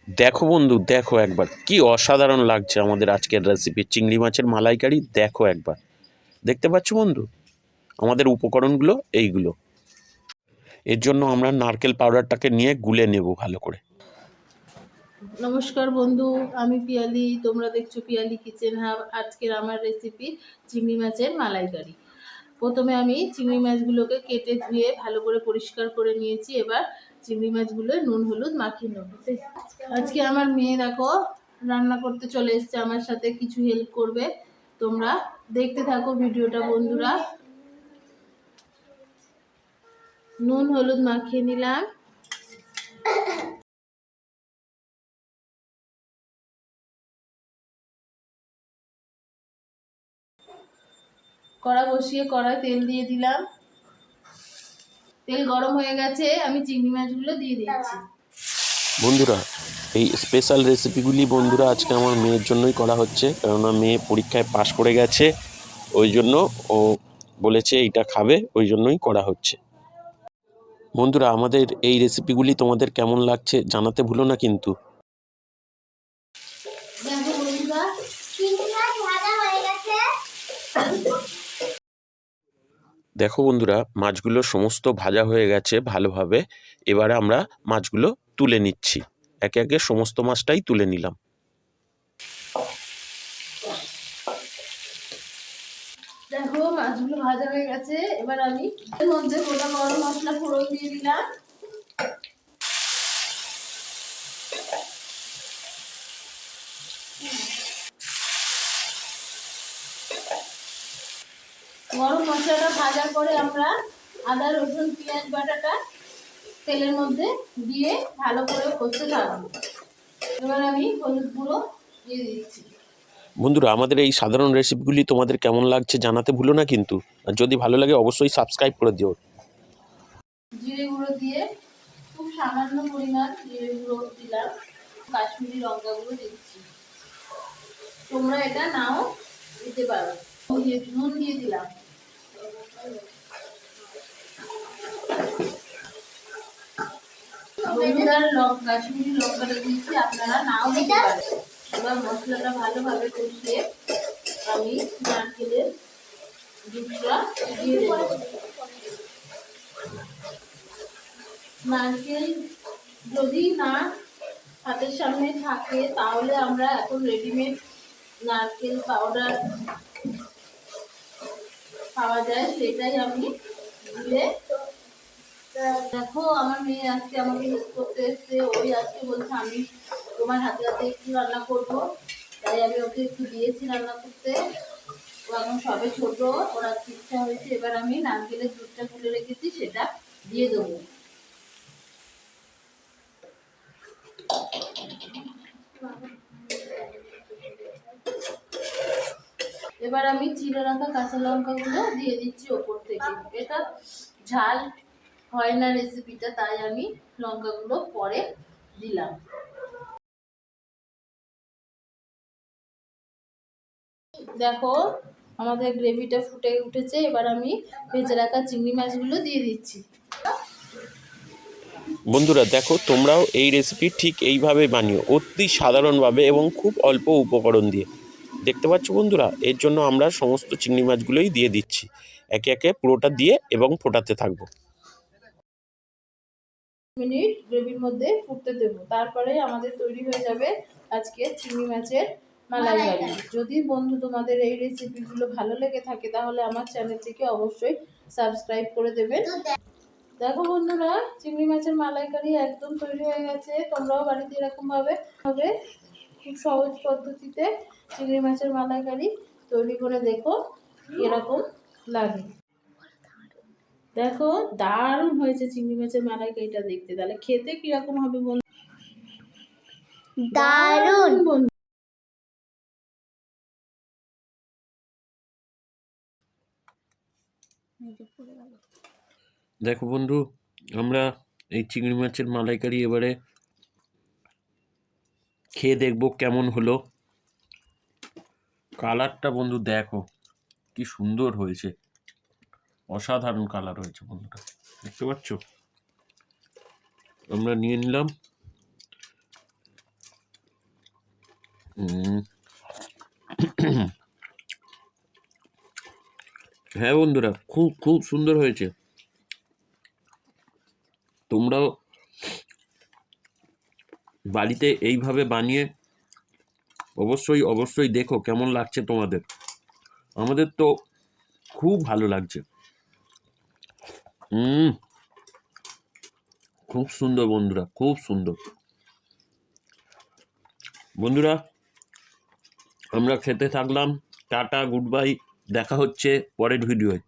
দেখো বন্ধু, দেখো একবার কি অসাধারণ লাগছে আমাদের আজকের রেসিপি চিংড়ি মাছের মালাইকারি। দেখো একবার, দেখতে পাচ্ছ বন্ধু আমাদের উপকরণগুলো এইগুলো। এর জন্য আমরা নারকেল পাউডারটাকে নিয়ে গুলে নেব ভালো করে। নমস্কার বন্ধু, আমি পিয়ালি, তোমরা দেখছো পিয়ালি কিচেন হাব। আজকের আমার রেসিপি চিংড়ি মাছের মালাইকারি। প্রথমে আমি চিংড়ি মাছগুলোকে কেটে ধুয়ে ভালো করে পরিষ্কার করে নিয়েছি। এবার চিংড়ি মাছগুলো নুন হলুদ মাখিয়ে নেব। আজকে আমার মেয়ে দেখো রান্না করতে চলে এসছে, আমার সাথে কিছু হেল্প করবে। তোমরা দেখতে থাকো ভিডিওটা বন্ধুরা। নুন হলুদ মাখিয়ে নিলাম। কড়া বসিয়ে কড়ায় তেল দিয়ে দিলাম। তেল গরম হয়ে গেছে, আমি চিংড়ি মাছগুলো দিয়ে দিচ্ছি। বন্ধুরা, এই স্পেশাল রেসিপিগুলি বন্ধুরা আজকে আমার মেয়ের জন্যই করা হচ্ছে, কেননা মেয়ে পরীক্ষায় পাশ করে গেছে। ওই জন্য ও বলেছে এইটা খাবে, ওই জন্যই করা হচ্ছে। বন্ধুরা, আমাদের এই রেসিপিগুলি তোমাদের কেমন লাগছে জানাতে ভুলো না কিন্তু। দেখো বন্ধুরা, দেখো বন্ধুরা, মাছগুলো সমস্ত ভাজা হয়ে গেছে ভালোভাবে। এবারে আমরা মাছগুলো তুলে নিচ্ছি, একে একে সমস্ত মাছটাই তুলে নিলাম। দেখো মাছগুলো ভাজা হয়ে গেছে। এবার আমি এর মধ্যে গোটা গরম মশলা ফোড়ন দিয়ে দিলাম। গরম মশলাটা ভাজার পরে আমরা আদা রসুন পেঁয়াজ বাটাটা তেলের মধ্যে দিয়ে ভালো করে কষতে থাকবো। এবার আমি হলুদ গুঁড়ো দিয়ে দিচ্ছি। বন্ধুরা, আমাদের এই সাধারণ রেসিপিগুলি তোমাদের কেমন লাগছে জানাতে ভুলো না কিন্তু। আর যদি ভালো লাগে অবশ্যই সাবস্ক্রাইব করে দিও। জিরে গুঁড়ো দিয়ে খুব সামান্য পরিমাণ জিরে গুঁড়ো দিলাম। কাশ্মীরি লঙ্কা গুঁড়ো দিচ্ছি, তোমরা এটা নাও দিতে পারো। নুন দিয়ে দিলাম। হলুদ আর কাশ্মীরি লঙ্কাটা দিচ্ছি, আপনারা নাও দিতে পারেন। এবার মশলাটা ভালোভাবে কষিয়ে আমি নারকেলের দুধটা দিয়ে দেব। নারকেল যদি না হাতের সামনে থাকে তাহলে আমরা এখন রেডিমেড নারকেল পাউডার পাওয়া যায়, সেটাই আমি দিয়ে। দেখো আমার মেয়ে আজকে আমাকে হেল্প করতে এসছে। ওই আজকে বলছে আমি তোমার হাতে হাতে একটু রান্না করবো, তাই আমি ওকে একটু দিয়েছি রান্না করতে। ও এখন সবে ছোট, ওর আজকে ইচ্ছা হয়েছে। এবার আমি নারকেলের দুধটা তুলে রেখেছি, সেটা দিয়ে দেবো। এবার আমি চিড়ে রাখা কাঁচা লঙ্কাগুলো দিয়ে দিচ্ছি ওপর থেকে। এটা ঝাল হয় না রেসিপিটা, তাই আমি লঙ্কাগুলো পরে দিলাম। দেখো আমাদের গ্রেভিটা ফুটে উঠেছে। এবার আমি ভেজে রাখা চিংড়ি মাছগুলো দিয়ে দিচ্ছি। বন্ধুরা দেখো, তোমরাও এই রেসিপি ঠিক এইভাবে বানিও, অতি সাধারণভাবে এবং খুব অল্প উপকরণ দিয়ে। দেখতে পাচ্ছ বন্ধুরা, এর জন্য আমরা সমস্ত চিংড়ি মাছগুলোই দিয়ে দিচ্ছি, একে একে পুরোটা দিয়ে এবং ফোটাতে থাকবো। মিনিট গ্রেভির মধ্যে ফুটতে দেবো, তারপরে আমাদের তৈরি হয়ে যাবে আজকে চিংড়ি মাছের মালাইকারি। যদি বন্ধু তোমাদের এই রেসিপিগুলো ভালো লেগে থাকে তাহলে আমার চ্যানেলটিকে অবশ্যই সাবস্ক্রাইব করে দেবেন। দেখো বন্ধুরা, চিংড়ি মাছের মালাইকারি একদম তৈরি হয়ে গেছে। তোমরাও বাড়িতে এরকম ভাবে খুব সহজ পদ্ধতিতে চিংড়ি মাছের মালাইকারি তৈরি করে দেখো এরকম লাগে। দেখো দারুণ হয়েছে চিংড়ি মাছের মালাইকারিটা দেখতে, তাহলে খেতে কিরকম হবে বন্ধু? দারুণ বন্ধু। দেখো বন্ধু, আমরা এই চিংড়ি মাছের মালাইকারি এবারে খেয়ে দেখবো কেমন হলো। কালারটা বন্ধু দেখো কি সুন্দর হয়েছে, অসাধারণ কালার হয়েছে বন্ধুরা, দেখতে পাচ্ছ। আমরা নিয়ে নিলাম উম, হ্যাঁ বন্ধুরা, খুব খুব সুন্দর হয়েছে। তোমরাও বাড়িতে এইভাবে বানিয়ে অবশ্যই অবশ্যই দেখো কেমন লাগছে তোমাদের। আমাদের তো খুব ভালো লাগছে। হুম, খুব সুন্দর বন্ধুরা, খুব সুন্দর। বন্ধুরা, আমরা খেতে থাকলাম। টাটা, গুড বাই, দেখা হচ্ছে পরের ভিডিওয়।